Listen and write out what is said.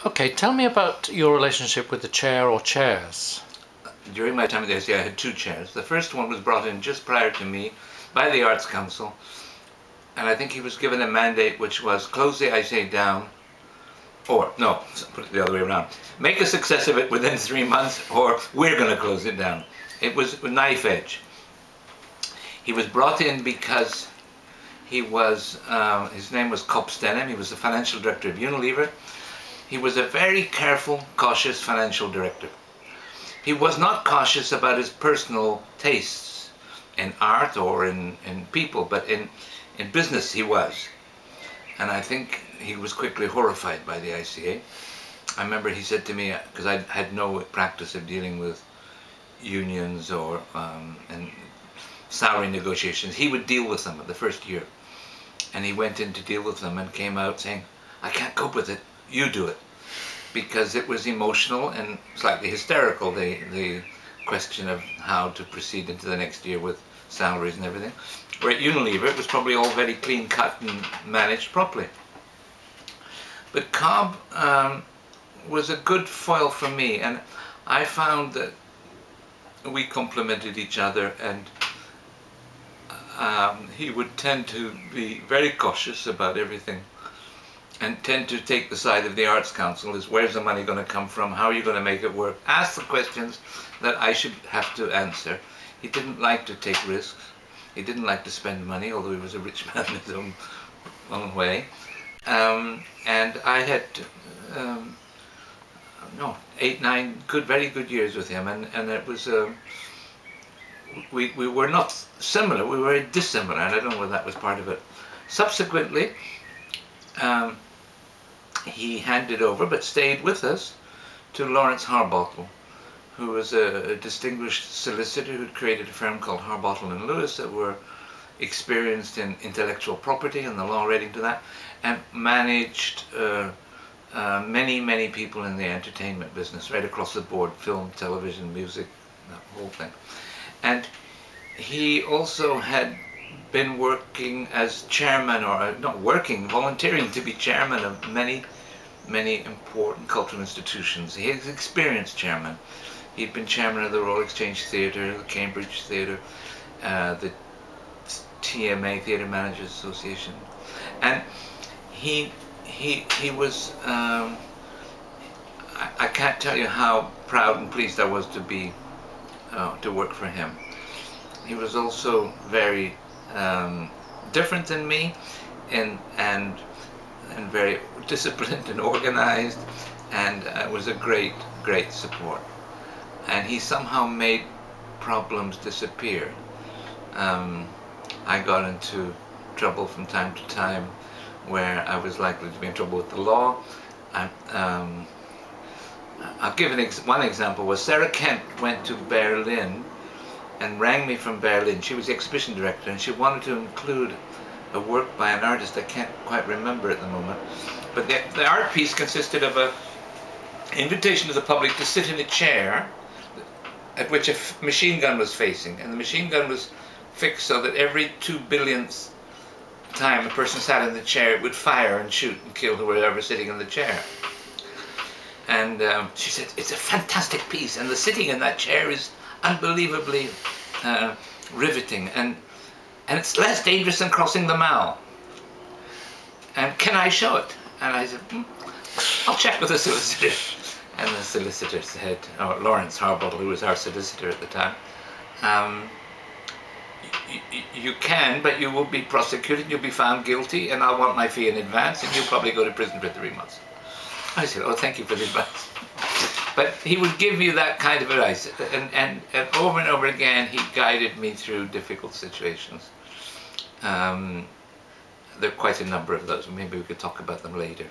Okay, tell me about your relationship with the chair or chairs. During my time at the ICA, I had two chairs. The first one was brought in just prior to me by the Arts Council, and I think he was given a mandate which was close the ICA down, or no, put it the other way around, make a success of it within 3 months, or we're going to close it down. It was a knife edge. He was brought in because he was, his name was Kopstenem. He was the financial director of Unilever. He was a very careful, cautious financial director. He was not cautious about his personal tastes in art or in people, but in business he was. And I think he was quickly horrified by the ICA. I remember he said to me, because I had no practice of dealing with unions or and salary negotiations, he would deal with them the first year. And he went in to deal with them and came out saying, I can't cope with it, you do it. Because it was emotional and slightly hysterical, the question of how to proceed into the next year with salaries and everything. Where at Unilever it was probably all very clean cut and managed properly. But Cobb was a good foil for me, and I found that we complemented each other, and he would tend to be very cautious about everything and tend to take the side of the Arts Council, is where's the money going to come from, how are you going to make it work, ask the questions that I should have to answer. He didn't like to take risks, he didn't like to spend money, although he was a rich man in his own way. And I had 8, 9 very good years with him, and it was we were not similar, we were very dissimilar, and I don't know whether that was part of it. Subsequently, he handed over, but stayed with us, to Lawrence Harbottle, who was a distinguished solicitor who'd created a firm called Harbottle and Lewis that were experienced in intellectual property and the law relating to that, and managed many people in the entertainment business right across the board, film, television, music, that whole thing. And he also had been working as chairman, or not working, volunteering to be chairman of many important cultural institutions. He is experienced chairman. He'd been chairman of the Royal Exchange Theatre, the Cambridge Theatre, the TMA, Theatre Managers Association, and he was. I can't tell you how proud and pleased I was to be to work for him. He was also very different than me, and very disciplined and organized, and was a great support. And he somehow made problems disappear. I got into trouble from time to time where I was likely to be in trouble with the law. I'll give one example. Was Sarah Kent went to Berlin and rang me from Berlin. She was the exhibition director, and she wanted to include a work by an artist I can't quite remember at the moment. But the art piece consisted of an invitation to the public to sit in a chair at which a machine gun was facing, and the machine gun was fixed so that every 2 billionth time a person sat in the chair, it would fire and shoot and kill whoever was sitting in the chair. And she said, it's a fantastic piece, and the sitting in that chair is unbelievably riveting, and it's less dangerous than crossing the Mall. And can I show it? And I said, I'll check with the solicitor. And the solicitor said, Lawrence Harbottle, who was our solicitor at the time, you can, but you will be prosecuted, you'll be found guilty, and I'll want my fee in advance, and you'll probably go to prison for 3 months. I said, oh, thank you for the advice. But he would give you that kind of advice, and over and over again he guided me through difficult situations. There are quite a number of those, maybe we could talk about them later.